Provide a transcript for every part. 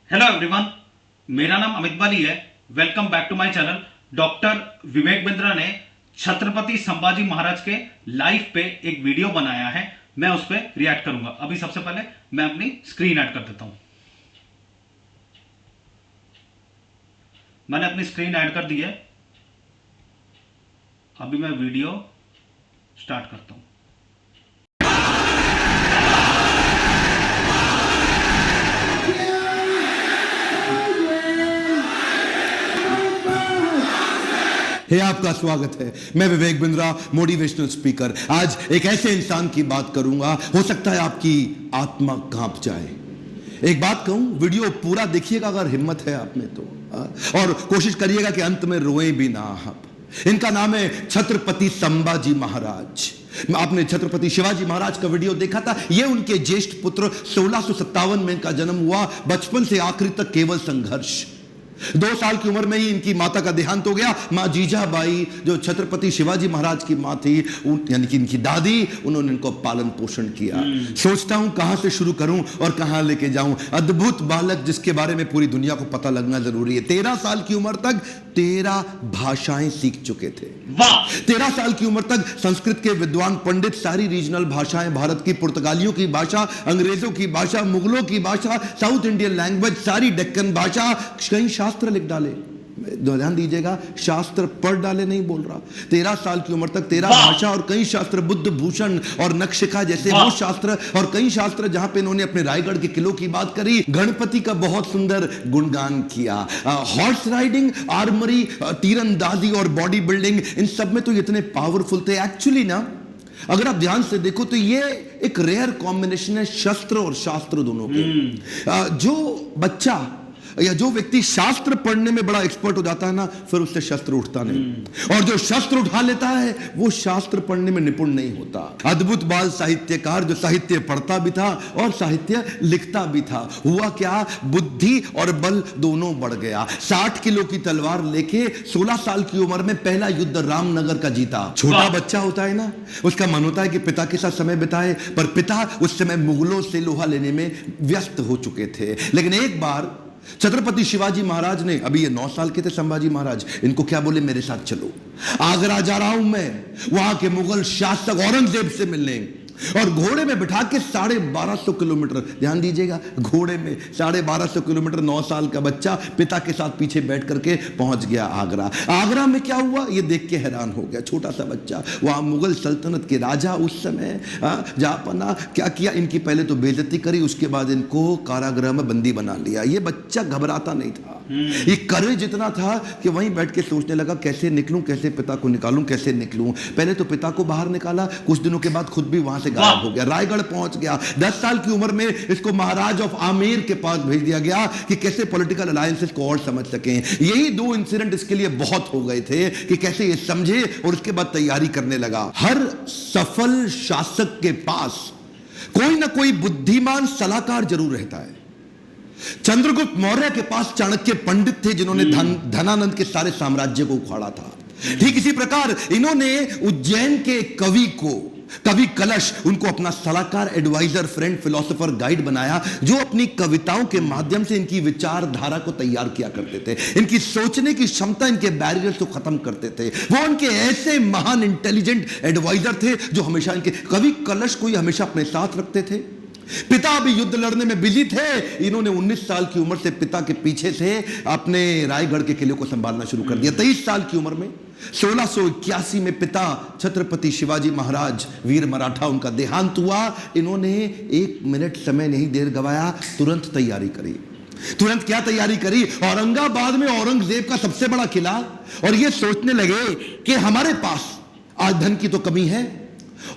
Hello everyone, मेरा नाम अमित बाली है। Welcome back to my channel. Doctor Vivek Bindra ने छत्रपति संभाजी महाराज के लाइफ पे एक वीडियो बनाया है। मैं उस पर रिएक्ट करूंगा। अभी सबसे पहले मैं अपनी स्क्रीन ऐड कर देता हूं। मैंने अपनी स्क्रीन ऐड कर दी है। अभी मैं वीडियो स्टार्ट करता हूं। हे आपका स्वागत है। मैं विवेक बिंद्रा, मोटिवेशनल स्पीकर। आज एक ऐसे इंसान की बात करूंगा, हो सकता है आपकी आत्मा कांप जाए। एक बात कहूं, वीडियो पूरा देखिएगा अगर हिम्मत है आप में तो, और कोशिश करिएगा कि अंत में रोए भी ना आप। इनका नाम है छत्रपति संभाजी महाराज। आपने छत्रपति शिवाजी महाराज का वीडियो देखा था। यह उनके ज्येष्ठ पुत्र 1657 में इनका जन्म हुआ। बचपन से आखिरी तक केवल संघर्ष। 2 साल की उम्र में ही इनकी माता का देहांत हो गया। मां जीजाबाई, जो छत्रपति शिवाजी महाराज की मां थी, यानी कि इनकी दादी, उन्होंने इनको पालन पोषण किया। सोचता हूं कहां से शुरू करूं और कहां लेके जाऊं। अद्भुत बालक जिसके बारे में पूरी दुनिया को पता लगना जरूरी है। 13 साल की उम्र तक 13 भाषाएं सीख चुके थे। 13 साल की उम्र तक संस्कृत के विद्वान पंडित सारी रीजनल भाषाएं, भारत की पुर्तगालियों की भाषा, अंग्रेजों की भाषा, मुगलों की भाषा, साउथ इंडियन लैंग्वेज, सारी डेक्कन भाषा, कई शास्त्र लिख डाले। ध्यान दीजिएगा, शास्त्र पढ़ डाले नहीं बोल रहा। 13 साल की उम्र तक 13 भाषा और कई शास्त्र, बुद्ध भूषण और नखशिखा जैसे वो शास्त्र, और कई शास्त्र जहां पे इन्होंने अपने रायगढ़ के किलों की बात करी, गणपति का बहुत सुंदर गुणगान किया। हॉर्स राइडिंग, आर्मरी, तीरंदाजी और बॉडी बिल्डिंग, इन सब में तो इतने पावरफुल थे। एक्चुअली ना, अगर आप ध्यान से देखो तो ये एक रेयर कॉम्बिनेशन है, शस्त्र और शास्त्र दोनों के। जो बच्चा या जो व्यक्ति शास्त्र पढ़ने में बड़ा एक्सपर्ट हो जाता है ना, फिर उससे शस्त्र उठता नहीं। और जो शस्त्र उठा लेता है वो शास्त्र पढ़ने में निपुण नहीं होता। अद्भुत बाल साहित्यकार, जो साहित्य पढ़ता भी था और साहित्य लिखता भी था। हुआ क्या, बुद्धि और बल दोनों बढ़ गया। 60 किलो की तलवार लेके 16 साल की उम्र में पहला युद्ध रामनगर का जीता। छोटा बच्चा होता है ना, उसका मन होता है कि पिता के साथ समय बिताए, पर पिता उस समय मुगलों से लोहा लेने में व्यस्त हो चुके थे। लेकिन एक बार छत्रपति शिवाजी महाराज ने, अभी ये 9 साल के थे संभाजी महाराज, इनको क्या बोले, मेरे साथ चलो, आगरा जा रहा हूं मैं, वहां के मुगल शासक औरंगजेब से मिलने। और घोड़े में बिठा के 1250 किलोमीटर, ध्यान दीजिएगा, घोड़े में 1250 किलोमीटर 9 साल का बच्चा पिता के साथ पीछे बैठ करके पहुंच गया आगरा। आगरा में क्या हुआ ये देख के हैरान हो गया। छोटा सा बच्चा, वहां मुगल सल्तनत के राजा उस समय जापना, क्या किया, इनकी पहले तो बेइज्जती करी, उसके बाद इनको कारागृह में बंदी बना लिया। ये बच्चा घबराता नहीं था, ये करेज इतना था कि वहीं बैठ के सोचने लगा, कैसे निकलूं, कैसे पिता को निकालूं, कैसे निकलूं। पहले तो पिता को बाहर निकाला, कुछ दिनों के बाद खुद भी वहां से गायब हो गया, रायगढ़ पहुंच गया। 10 साल की उम्र में इसको महाराज ऑफ आमेर के पास भेज दिया गया कि कैसे पॉलिटिकल अलायंसेस को और समझ सकें। यही 2 इंसिडेंट इसके लिए बहुत हो गए थे कि कैसे ये समझे, और उसके बाद तैयारी करने लगा। हर सफल शासक के पास कोई ना कोई बुद्धिमान सलाहकार जरूर रहता है। चंद्रगुप्त मौर्य के पास चाणक्य पंडित थे, जिन्होंने धनानंद के सारे साम्राज्य को उखाड़ा था। ठीक इसी प्रकार इन्होंने उज्जैन के कवि कलश, उनको अपना सलाहकार, एडवाइजर, फ्रेंड, फिलोसोफर, गाइड बनाया, जो अपनी कविताओं के माध्यम से इनकी विचारधारा को तैयार किया करते थे। इनकी सोचने की क्षमता, इनके बैरियर्स को खत्म करते थे। वो उनके ऐसे महान इंटेलिजेंट एडवाइजर थे जो हमेशा इनके, कवि कलश को हमेशा अपने साथ रखते थे। पिता भी युद्ध लड़ने में बिजी थे। इन्होंने 19 साल की उम्र से पिता के पीछे से अपने रायगढ़ के किले को संभालना शुरू कर दिया। 23 साल की उम्र में 1681 में पिता छत्रपति शिवाजी महाराज, वीर मराठा, उनका देहांत हुआ। इन्होंने 1 मिनट समय नहीं देर गवाया, तुरंत तैयारी करी। तुरंत क्या तैयारी करी, औरंगाबाद में औरंगजेब का सबसे बड़ा किला, और ये सोचने लगे कि हमारे पास आज धन की तो कमी है,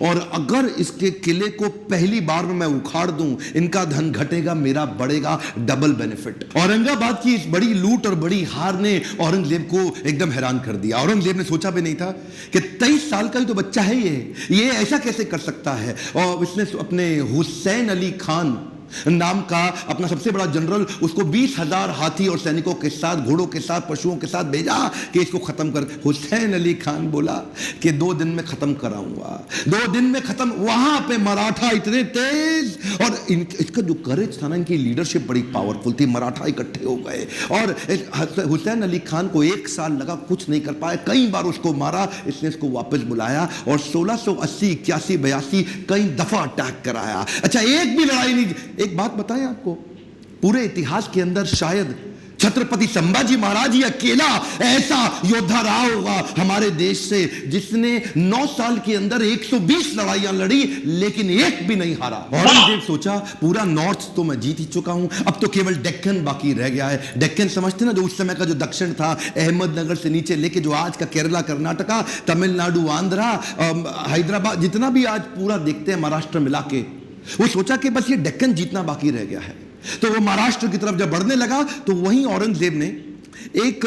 और अगर इसके किले को पहली बार में मैं उखाड़ दूं, इनका धन घटेगा, मेरा बढ़ेगा, डबल बेनिफिट। औरंगाबाद की इस बड़ी लूट और बड़ी हार ने औरंगजेब को एकदम हैरान कर दिया। औरंगजेब ने सोचा भी नहीं था कि 23 साल का ही तो बच्चा है ये ऐसा कैसे कर सकता है। और इसने अपने हुसैन अली खान नाम का अपना सबसे बड़ा जनरल, उसको 20,000 हाथी और सैनिकों के साथ, घोड़ों के साथ, पशुओं के साथ भेजा कि इसको खत्म कर। हुसैन अली खान बोला कि 2 दिन में खत्म कराऊंगा, 2 दिन में खत्म। वहां पे मराठा इतने तेज, और इसका जो करेज था ना, इनकी लीडरशिप बड़ी पावरफुल थी। मराठा इकट्ठे हो गए और हुसैन अली खान को 1 साल लगा, कुछ नहीं कर पाए, कई बार उसको मारा। इसने इसको वापस बुलाया और 1680, 81, 82 कई दफा अटैक कराया। अच्छा, एक भी लड़ाई नहीं। एक बात बताएं आपको, पूरे इतिहास के अंदर शायद छत्रपति संभाजी महाराज ही अकेला ऐसा योद्धा रहा होगा हमारे देश से जिसने 9 साल के अंदर 120 लड़ाइयां लड़ी, लेकिन एक भी नहीं हारा। औरंगजेब सोचा पूरा नॉर्थ तो मैं जीत ही चुका हूं, अब तो केवल डेक्कन बाकी रह गया है। डेक्कन समझते ना, जो उस समय का जो दक्षिण था, अहमदनगर से नीचे लेके जो आज का केरला, कर्नाटका, तमिलनाडु, आंध्रा, हैदराबाद, जितना भी आज पूरा देखते हैं महाराष्ट्र मिला के, वो सोचा कि बस ये डेक्कन जीतना बाकी रह गया है। तो वो महाराष्ट्र की तरफ जब बढ़ने लगा तो वहीं औरंगजेब ने एक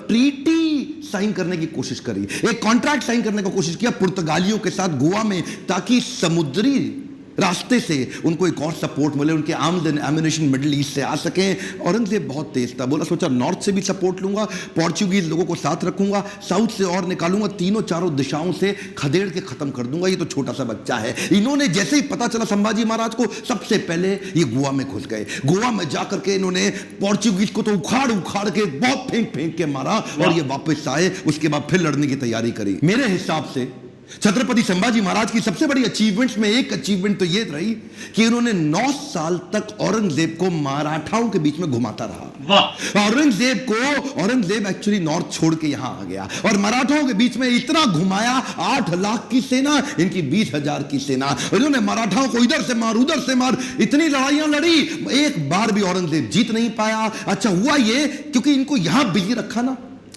ट्रीटी साइन करने की कोशिश करी, एक कॉन्ट्रैक्ट साइन करने की कोशिश किया पुर्तगालियों के साथ गोवा में, ताकि समुद्री रास्ते से उनको एक और सपोर्ट मिले, उनके आमदन एम्युनिशन मिडिल ईस्ट से आ सके। औरंगजेब बहुत तेज था, बोला सोचा नॉर्थ से भी सपोर्ट लूंगा, पोर्चुगीज लोगों को साथ रखूंगा, साउथ से और निकालूंगा, तीनों चारों दिशाओं से खदेड़ के खत्म कर दूंगा। ये तो छोटा सा बच्चा है। इन्होंने जैसे ही पता चला संभाजी महाराज को, सबसे पहले ये गोवा में घुस गए। गोवा में जाकर के इन्होंने पोर्चुगीज को तो उखाड़ उखाड़ के बहुत फेंक फेंक के मारा और ये वापस आए। उसके बाद फिर लड़ने की तैयारी करी। मेरे हिसाब से छत्रपति संभाजी महाराज की सबसे बड़ी अचीवमेंट्स में एक अचीवमेंट तो यह रही कि इन्होंने 9 साल तक औरंगजेब को मराठाओं के बीच में घुमाता रहा। औरंगजेब एक्चुअली नॉर्थ छोड़ के यहां आ गया और मराठाओं के बीच में इतना घुमाया, 8 लाख की सेना, इनकी 20,000 की सेना। इन्होंने मराठाओं को इधर से मार, उधर से मार, इतनी लड़ाइयां लड़ी, एक बार भी औरंगजेब जीत नहीं पाया। अच्छा हुआ ये, क्योंकि इनको यहां बिजी रखा ना,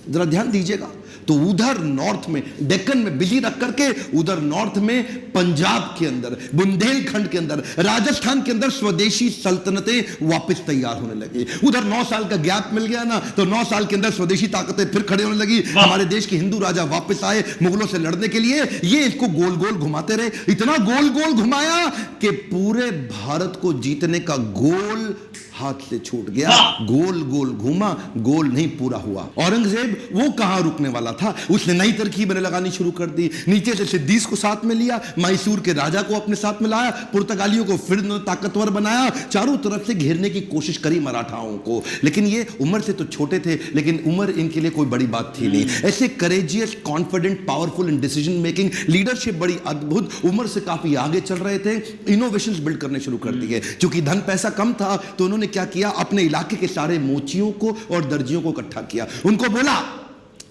जरा ध्यान दीजिएगा, तो उधर नॉर्थ में डेक्कन में बिजी रख करके, उधर नॉर्थ में पंजाब के अंदर, बुंदेलखंड के अंदर, राजस्थान के अंदर स्वदेशी सल्तनतें वापस तैयार होने लगी। उधर 9 साल का गैप मिल गया ना, तो 9 साल के अंदर स्वदेशी ताकतें फिर खड़े होने लगी। हमारे देश के हिंदू राजा वापस आए मुगलों से लड़ने के लिए। ये इसको गोल गोल घुमाते रहे, इतना गोल गोल घुमाया कि पूरे भारत को जीतने का गोल हाथ से छूट गया। गोल गोल घूमा, गोल नहीं पूरा हुआ। औरंगजेब वो कहां रुकने वाला था, उसने नई तरकीबें लगानी शुरू कर दी। नीचे से सिद्दीस को साथ में लिया, मैसूर के राजा को अपने साथ में लाया, पुर्तगालियों को फिर ताकतवर बनाया, चारों तरफ से घेरने की कोशिश करी मराठाओं को। लेकिन ये उम्र से तो छोटे थे, लेकिन उम्र इनके लिए कोई बड़ी बात थी नहीं। ऐसे courageous, confident, powerful in decision making, leadership बड़ी अद्भुत, उम्र से काफी आगे चल रहे थे। इनोवेशंस बिल्ड करने शुरू कर दिए। क्योंकि धन पैसा कम था तो उन्होंने क्या किया, अपने इलाके के सारे मोचियों को और दर्जियों को इकट्ठा किया। उनको बोला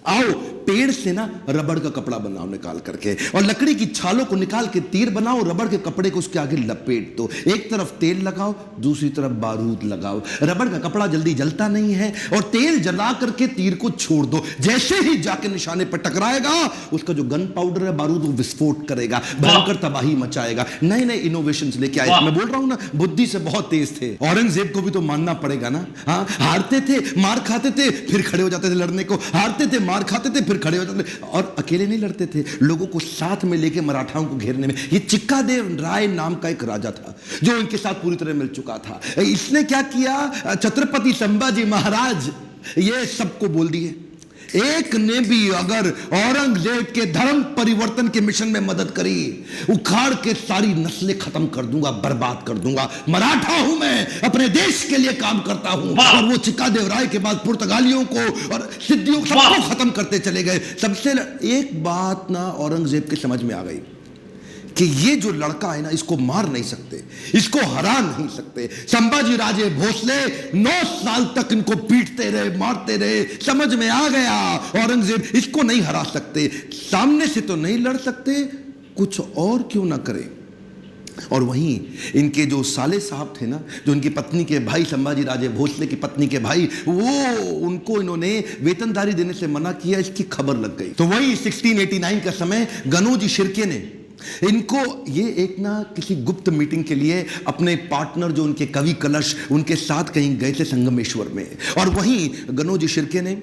आओ पेड़ से ना रबड़ का कपड़ा बनाओ निकाल करके, और लकड़ी की छालों को निकाल के तीर बनाओ, रबड़ के कपड़े को उसके आगे लपेट दो, एक तरफ तेल लगाओ, दूसरी तरफ बारूद लगाओ। रबड़ का कपड़ा जल्दी जलता नहीं है, और तेल जला करके तीर को छोड़ दो, जैसे ही जाके निशाने पर टकराएगा उसका जो गन पाउडर है, बारूद, वो विस्फोट करेगा, भयंकर तबाही मचाएगा। नए नए इनोवेशंस लेके आए। मैं बोल रहा हूं ना, बुद्धि से बहुत तेज थे। औरंगजेब को भी तो मानना पड़ेगा ना। हाँ, हारते थे, मार खाते थे, फिर खड़े हो जाते थे लड़ने को, हारते थे, मार खाते थे, फिर खड़े हो जाते थे, और अकेले नहीं लड़ते थे, लोगों को साथ में लेके मराठाओं को घेरने में। ये चिक्कादेव राय नाम का एक राजा था जो इनके साथ पूरी तरह मिल चुका था। इसने क्या किया, छत्रपति संभाजी महाराज ये सबको बोल दिए, एक ने भी अगर औरंगजेब के धर्म परिवर्तन के मिशन में मदद करी, उखाड़ के सारी नस्लें खत्म कर दूंगा, बर्बाद कर दूंगा। मराठा हूं मैं, अपने देश के लिए काम करता हूं। और वो चिक्कादेव राय के बाद पुर्तगालियों को और सिद्धियों को सबको खत्म करते चले गए। सबसे एक बात ना औरंगजेब के समझ में आ गई कि ये जो लड़का है ना, इसको मार नहीं सकते, इसको हरा नहीं सकते। संभाजी राजे भोसले 9 साल तक इनको पीटते रहे, मारते रहे। समझ में आ गया औरंगजेब इसको नहीं हरा सकते, सामने से तो नहीं लड़ सकते, कुछ और क्यों ना करे। और वहीं इनके जो साले साहब थे ना, जो इनकी पत्नी के भाई, संभाजी राजे भोसले की पत्नी के भाई, वो उनको इन्होंने वेतनदारी देने से मना किया। इसकी खबर लग गई। तो वही 1689 का समय, गनोजी शिर्के ने इनको ये एक ना किसी गुप्त मीटिंग के लिए अपने पार्टनर जो उनके कवि कलश, उनके साथ कहीं गए थे संगमेश्वर में। और वहीं गनोजी शिर्के ने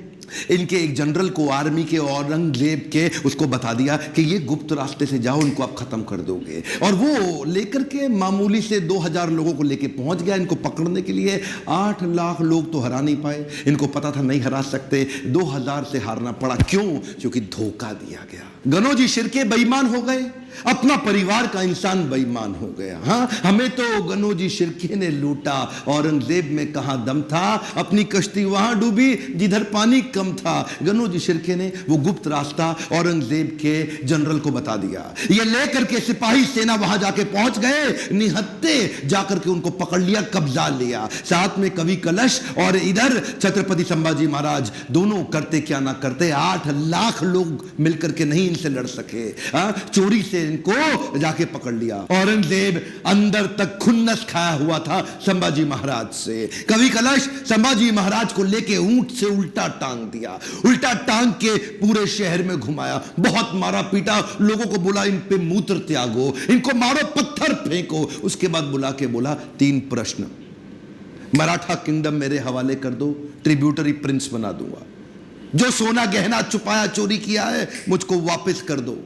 इनके एक जनरल को आर्मी के औरंगजेब के उसको बता दिया कि ये गुप्त रास्ते से जाओ, इनको आप खत्म कर दोगे। और वो लेकर के मामूली से 2000 लोगों को लेके पहुंच गया इनको पकड़ने के लिए। 8 लाख लोग तो हरा नहीं पाए, इनको पता था नहीं हरा सकते, 2000 से हारना पड़ा। क्यों? क्योंकि धोखा दिया गया। गनोजी शिर्के बेईमान हो गए, अपना परिवार का इंसान बेईमान हो गया। हाँ, हमें तो गनोजी शिर्के ने लूटा, औरंगजेब में कहां दम था, अपनी कश्ती वहां डूबी जिधर पानी कम था। गनोजी शिर्के ने वो गुप्त रास्ता औरंगजेब के जनरल को बता दिया। ये लेकर के सिपाही सेना वहां जाके पहुंच गए, निहत्ते जाकर के उनको पकड़ लिया, कब्जा लिया। साथ में कवि कलश और इधर छत्रपति संभाजी महाराज, दोनों करते क्या ना करते, 8 लाख लोग मिलकर के नहीं इनसे लड़ सके। चोरी से इनको जाके पकड़ लिया। औरंगजेब अंदर तक खुन्नस खाया हुआ था संभाजी महाराज से। कवि कलश संभाजी महाराज को लेके ऊंट से उल्टा टांग दिया, उल्टा टांग के पूरे शहर में घुमाया, बहुत मारा पीटा, लोगों को बोला इन पे मूत्र त्यागो, इनको मारो, पत्थर फेंको। उसके बाद बुला के बोला 3 प्रश्न, मराठा किंगडम मेरे हवाले कर दो, ट्रिब्यूटरी प्रिंस बना दूंगा, जो सोना गहना छुपाया चोरी किया है मुझको वापस कर दो,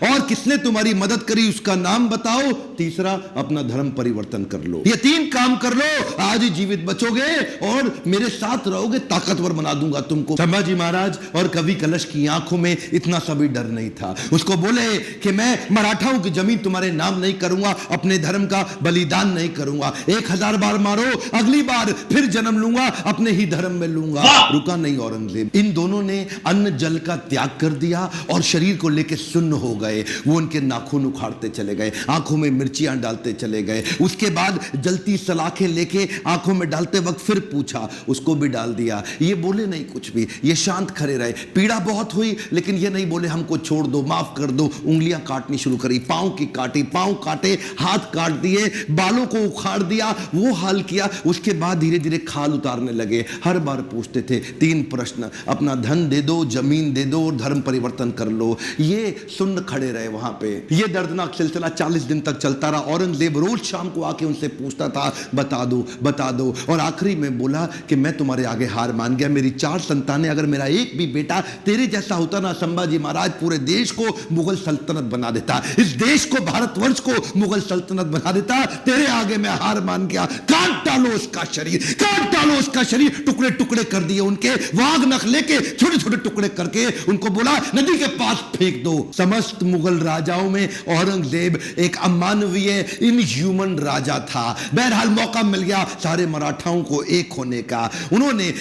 और किसने तुम्हारी मदद करी उसका नाम बताओ, तीसरा अपना धर्म परिवर्तन कर लो। ये 3 काम कर लो, आज ही जीवित बचोगे और मेरे साथ रहोगे, ताकतवर बना दूंगा तुमको। संभाजी महाराज और कवि कलश की आंखों में इतना सा भी डर नहीं था। उसको बोले कि मैं मराठाओं की जमीन तुम्हारे नाम नहीं करूंगा, अपने धर्म का बलिदान नहीं करूंगा, 1000 बार मारो, अगली बार फिर जन्म लूंगा, अपने ही धर्म में लूंगा। रुका नहीं औरंगजेब। इन दोनों ने अन्न जल का त्याग कर दिया और शरीर को लेकर सुन्न हो गए। वो उनके नाखून उखाड़ते चले गए, आंखों में मिर्चियां डालते चले गए। उसके बाद जलती सलाखें लेके आंखों में डालते वक्त फिर पूछा, उसको भी डाल दिया। ये बोले नहीं कुछ भी, ये शांत खड़े रहे। पीड़ा बहुत हुई लेकिन ये नहीं बोले हमको छोड़ दो, माफ कर दो। उंगलियां काटनी शुरू करी, पांव की काटी, पांव काटे, हाथ काट दिए, बालों को उखाड़ दिया, वो हाल किया। उसके बाद धीरे धीरे खाल उतारने लगे। हर बार पूछते थे 3 प्रश्न, अपना धन दे दो, जमीन दे दो और धर्म परिवर्तन कर लो। ये सुन्न खड़े रहे वहां पे। ये दर्दनाक सिलसिला 40 दिन तक चलता रहा। औरंगजेब रोज शाम को आके उनसे पूछता था, बता दो बता दो, और आखिरी में बोला कि मैं तुम्हारे आगे हार मान गया, मेरी 4 संतानें, अगर मेरा एक भी बेटा तेरे जैसा होता ना संभाजी महाराज, पूरे देश को मुगल सल्तनत बना देता, इस देश को, भारतवर्ष को मुगल सल्तनत बना देता। तेरे आगे मैं हार मान गया। काट डालो उसका शरीर, काट डालो उसका शरीर। टुकड़े टुकड़े कर दिए उनके, वाघ नख लेके छोटे छोटे टुकड़े करके उनको बोला नदी के पास फेंक दो। समस्त मुगल राजाओं में औरंगजेब एक अमानवीय, इनह्यूमन राजा था। बहरहाल मौका मिल गया सारे मराठाओं को एक होने का। उन्होंने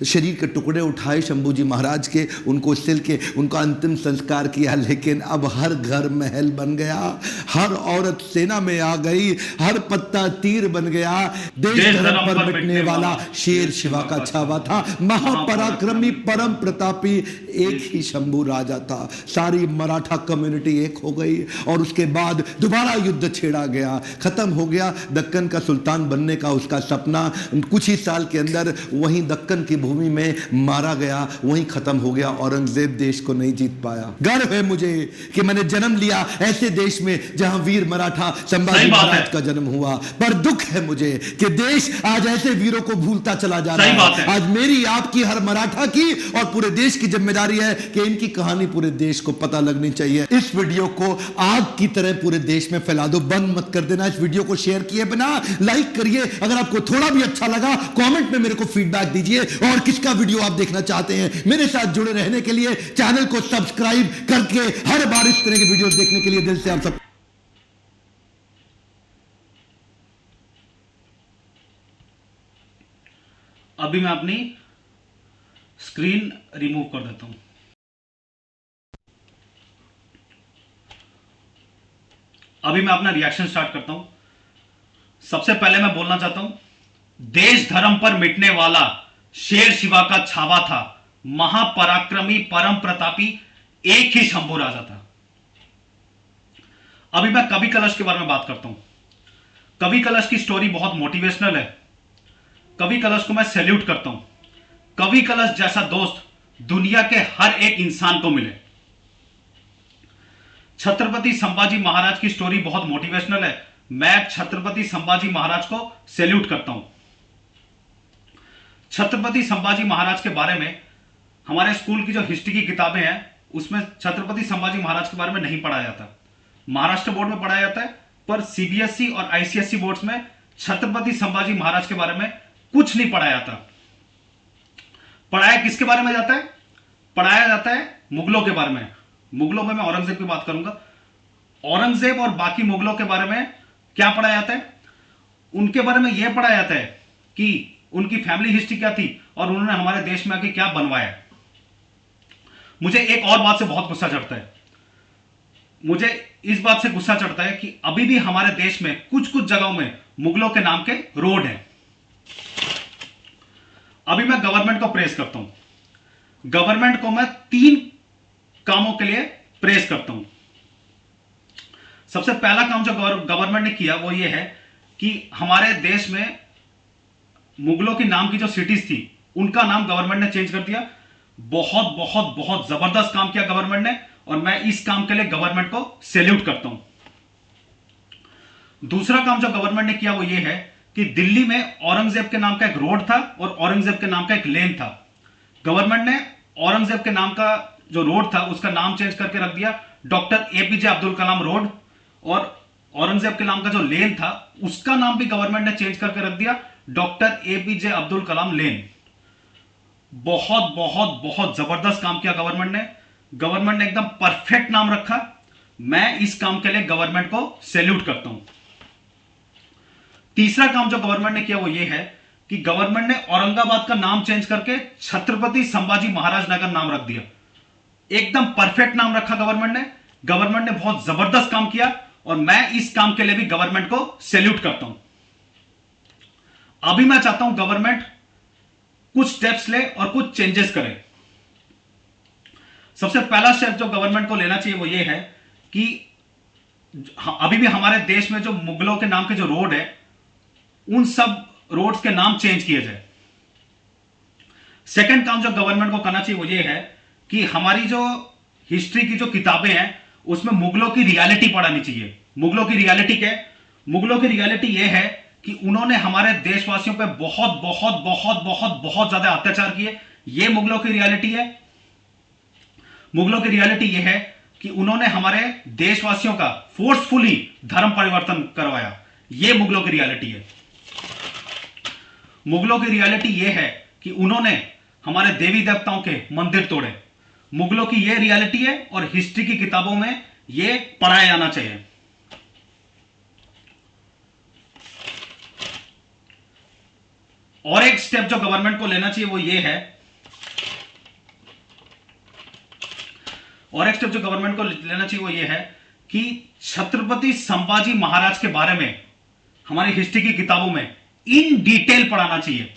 शरीर के टुकड़े उठाए शंभूजी महाराज के, उनको सिल के उनका अंतिम संस्कार किया। लेकिन अब हर घर महल बन गया, हर औरत सेना में आ गई, हर पत्ता तीर बन गया। देश धर्म पर मिटने वाला शेर शिवा का छावा था, महापराक्रमी परम प्रतापी एक ही शंभू राजा था। सारी मराठा कम्युनिटी एक हो गई और उसके बाद दोबारा युद्ध छेड़ा गया, खत्म हो गया। दक्कन का सुल्तान बनने का उसका सपना कुछ ही साल के अंदर वहीं दक्कन की भूमि में मारा गया, वहीं खत्म हो गया। औरंगजेब देश को नहीं जीत पाया। गर्व है मुझे कि मैंने जन्म लिया ऐसे देश में जहां वीर मराठा संभाजी महाराज का जन्म हुआ, पर दुख है मुझे कि देश आज ऐसे वीरों को भूलता चला जा रहा है। आज मेरी, आपकी, हर मराठा की और पूरे देश की जिम्मेदारी है कि इनकी कहानी पूरे देश को पता लगनी चाहिए। इस वीडियो को आग की तरह पूरे देश में फैला दो, बंद मत कर देना। इस वीडियो को शेयर किए बिना लाइक करिए। अगर आपको थोड़ा भी अच्छा लगा कमेंट में मेरे को फीडबैक दीजिए, और किसका वीडियो आप देखना चाहते हैं। मेरे साथ जुड़े रहने के लिए चैनल को सब्सक्राइब करके हर बार इस तरह के वीडियो देखने के लिए दिल से आप सब। अभी मैं अपनी स्क्रीन रिमूव कर देता हूं। अभी मैं अपना रिएक्शन स्टार्ट करता हूं। सबसे पहले मैं बोलना चाहता हूं, देश धर्म पर मिटने वाला शेर शिवा का छावा था, महापराक्रमी परम प्रतापी एक ही शंभू राजा था। अभी मैं कवि कलश के बारे में बात करता हूं। कवि कलश की स्टोरी बहुत मोटिवेशनल है। कवि कलश को मैं सैल्यूट करता हूं। कवि कलश जैसा दोस्त दुनिया के हर एक इंसान को मिले। छत्रपति संभाजी महाराज की स्टोरी बहुत मोटिवेशनल है। मैं छत्रपति संभाजी महाराज को सैल्यूट करता हूं। छत्रपति संभाजी महाराज के बारे में हमारे स्कूल की जो हिस्ट्री की किताबें हैं उसमें छत्रपति संभाजी महाराज के बारे में नहीं पढ़ाया जाता। महाराष्ट्र बोर्ड में पढ़ाया जाता है, पर सीबीएसई और आईसीएसई बोर्ड्स में छत्रपति संभाजी महाराज के बारे में कुछ नहीं पढ़ाया जाता। पढ़ाया किसके बारे में जाता है? पढ़ाया जाता है मुगलों के बारे में। मुगलों में मैं औरंगजेब की बात करूंगा। औरंगजेब और बाकी मुगलों के बारे में क्या पढ़ाया जाता है? उनके बारे में यह पढ़ाया जाता है कि उनकी फैमिली हिस्ट्री क्या थी और उन्होंने हमारे देश में आके क्या बनवाया। मुझे एक और बात से बहुत गुस्सा चढ़ता है। मुझे इस बात से गुस्सा चढ़ता है कि अभी भी हमारे देश में कुछ कुछ जगहों में मुगलों के नाम के रोड हैं। अभी मैं गवर्नमेंट को प्रेस करता हूं। गवर्नमेंट को मैं 3 कामों के लिए प्रेस करता हूं। सबसे पहला काम जो गवर्नमेंट ने किया वो ये है कि हमारे देश में मुगलों के नाम की जो सिटीज थी उनका नाम गवर्नमेंट ने चेंज कर दिया। बहुत बहुत बहुत जबरदस्त काम किया गवर्नमेंट ने, और मैं इस काम के लिए गवर्नमेंट को सैल्यूट करता हूं। दूसरा काम जो गवर्नमेंट ने किया वो ये है कि दिल्ली में औरंगजेब के नाम का एक रोड था और औरंगजेब के नाम का एक लेन था। गवर्नमेंट ने औरंगजेब के नाम का जो रोड था उसका नाम चेंज करके रख दिया doctor APJ Abdul Kalam road, और औरंगजेब के नाम का जो लेन था उसका नाम भी गवर्नमेंट ने चेंज करके रख दिया डॉक्टर एपीजे अब्दुल कलाम लेन। बहुत बहुत बहुत जबरदस्त काम किया गवर्नमेंट ने। गवर्नमेंट ने एकदम परफेक्ट नाम रखा। मैं इस काम के लिए गवर्नमेंट को सैल्यूट करता हूं। तीसरा काम जो गवर्नमेंट ने किया वो ये है कि गवर्नमेंट ने औरंगाबाद का नाम चेंज करके छत्रपति संभाजी महाराज नगर नाम रख दिया। एकदम परफेक्ट नाम रखा गवर्नमेंट ने। गवर्नमेंट ने बहुत जबरदस्त काम किया और मैं इस काम के लिए भी गवर्नमेंट को सैल्यूट करता हूं। अभी मैं चाहता हूं गवर्नमेंट कुछ स्टेप्स ले और कुछ चेंजेस करे। सबसे पहला स्टेप जो गवर्नमेंट को लेना चाहिए वो ये है कि अभी भी हमारे देश में जो मुगलों के नाम के जो रोड है उन सब रोड्स के नाम चेंज किए जाए। सेकंड काम जो गवर्नमेंट को करना चाहिए वो ये है कि हमारी जो हिस्ट्री की जो किताबें हैं उसमें मुगलों की रियलिटी पढ़ानी चाहिए। मुगलों की रियलिटी क्या है? मुगलों की रियलिटी यह है कि उन्होंने हमारे देशवासियों पे बहुत बहुत बहुत बहुत बहुत ज्यादा अत्याचार किए। यह मुगलों की रियलिटी है। मुगलों की रियलिटी यह है कि उन्होंने हमारे देशवासियों का फोर्सफुली धर्म परिवर्तन करवाया। यह मुगलों की रियलिटी है। मुगलों की रियलिटी यह है कि उन्होंने हमारे देवी देवताओं के मंदिर तोड़े। मुगलों की यह रियलिटी है और हिस्ट्री की किताबों में यह पढ़ाया जाना चाहिए। और एक स्टेप जो गवर्नमेंट को लेना चाहिए वो ये है, और एक स्टेप जो गवर्नमेंट को लेना चाहिए वो ये है कि छत्रपति संभाजी महाराज के बारे में हमारी हिस्ट्री की किताबों में इन डिटेल पढ़ाना चाहिए।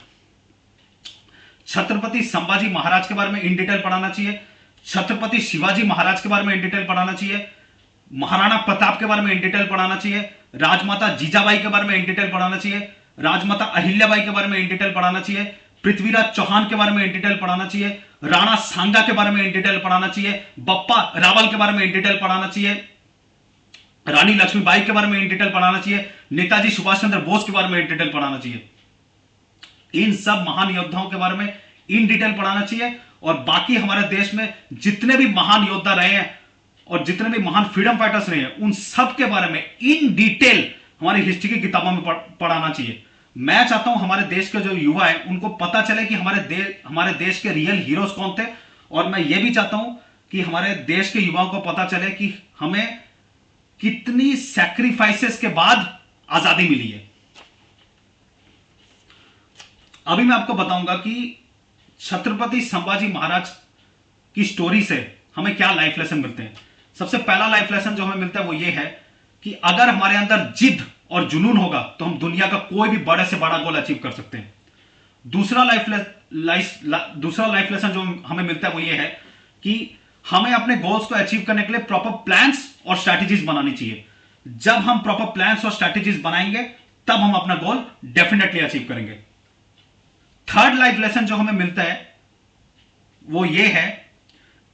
छत्रपति संभाजी महाराज के बारे में इन डिटेल पढ़ाना चाहिए। छत्रपति शिवाजी महाराज के बारे में इन डिटेल पढ़ाना चाहिए। महाराणा प्रताप के बारे में इन डिटेल पढ़ाना चाहिए। राजमाता जीजाबाई के बारे में इन डिटेल पढ़ाना चाहिए। राजमाता अहिल्याबाई के बारे में इन डिटेल पढ़ाना चाहिए। पृथ्वीराज चौहान के बारे में इन डिटेल पढ़ाना चाहिए। राणा सांगा के बारे में इन डिटेल पढ़ाना चाहिए। बप्पा रावल के बारे में इन डिटेल पढ़ाना चाहिए। रानी लक्ष्मीबाई के बारे में इन डिटेल पढ़ाना चाहिए। नेताजी सुभाष चंद्र बोस के बारे में इन डिटेल पढ़ाना चाहिए। इन सब महान योद्धाओं के बारे में इन डिटेल पढ़ाना चाहिए। और बाकी हमारे देश में जितने भी महान योद्धा रहे हैं और जितने भी महान फ्रीडम फाइटर्स रहे हैं उन सब के बारे में इन डिटेल हमारी हिस्ट्री की किताबों में पढ़ाना चाहिए। मैं चाहता हूं हमारे देश के जो युवा हैं उनको पता चले कि हमारे देश के रियल हीरोज कौन थे। और मैं ये भी चाहता हूं कि हमारे देश के युवाओं को पता चले कि हमें कितनी सैक्रिफाइसेस के बाद आजादी मिली है। अभी मैं आपको बताऊंगा कि छत्रपति संभाजी महाराज की स्टोरी से हमें क्या लाइफ लेसन मिलते हैं। सबसे पहला लाइफ लेसन जो हमें मिलता है वो ये है कि अगर हमारे अंदर जिद और जुनून होगा तो हम दुनिया का कोई भी बड़े से बड़ा गोल अचीव कर सकते हैं। दूसरा लाइफ लेसन जो हमें मिलता है वो ये है कि हमें अपने गोल्स को अचीव करने के लिए प्रॉपर प्लान्स और स्ट्रैटेजीज बनानी चाहिए। जब हम प्रॉपर प्लान्स और स्ट्रैटेजीज बनाएंगे तब हम अपना गोल डेफिनेटली अचीव करेंगे। थर्ड लाइफ लेसन जो हमें मिलता है वो ये है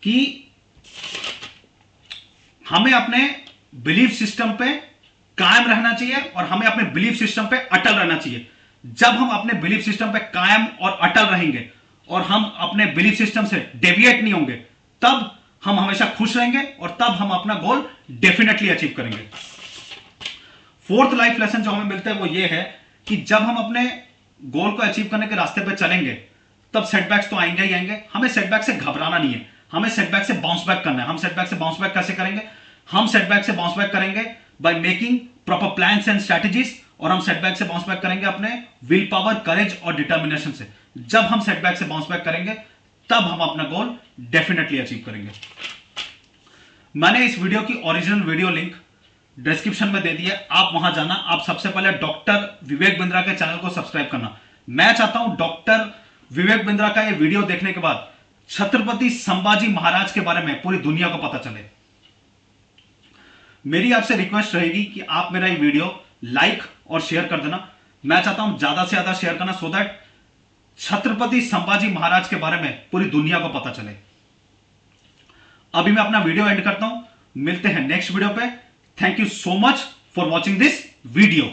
कि हमें अपने बिलीफ सिस्टम पे कायम रहना चाहिए और हमें अपने बिलीफ सिस्टम पे अटल रहना चाहिए। जब हम अपने बिलीफ सिस्टम पे कायम और अटल रहेंगे और हम अपने बिलीफ सिस्टम से डेविएट नहीं होंगे, तब हम हमेशा खुश रहेंगे और तब हम अपना गोल डेफिनेटली अचीव करेंगे। फोर्थ लाइफ लेसन जो हमें मिलता है वो ये है कि जब हम अपने गोल को अचीव करने के रास्ते पे चलेंगे तब सेटबैक्स तो आएंगे ही आएंगे। हमें सेटबैक से घबराना नहीं है, हमें सेटबैक से बाउंस बैक करना है। हम सेटबैक से बाउंस बैक कैसे करेंगे? हम सेटबैक से बाउंस बैक करेंगे by making proper plans and strategies, और हम सेटबैक से बाउंस बैक करेंगे अपने विल पावर, करेज और डिटर्मिनेशन से। जब हम सेटबैक से बाउंस बैक करेंगे तब हम अपना गोल डेफिनेटली अचीव करेंगे। मैंने इस वीडियो की ओरिजिनल वीडियो लिंक डिस्क्रिप्शन में दे दी है, आप वहां जाना। आप सबसे पहले डॉक्टर विवेक बिंद्रा के चैनल को सब्सक्राइब करना। मैं चाहता हूं डॉक्टर विवेक बिंद्रा का यह वीडियो देखने के बाद छत्रपति संभाजी महाराज के बारे में पूरी दुनिया को पता चले। मेरी आपसे रिक्वेस्ट रहेगी कि आप मेरा ये वीडियो लाइक और शेयर कर देना। मैं चाहता हूं ज्यादा से ज्यादा शेयर करना, सो दैट छत्रपति संभाजी महाराज के बारे में पूरी दुनिया को पता चले। अभी मैं अपना वीडियो एंड करता हूं, मिलते हैं नेक्स्ट वीडियो पे। Thank you so much for watching this video.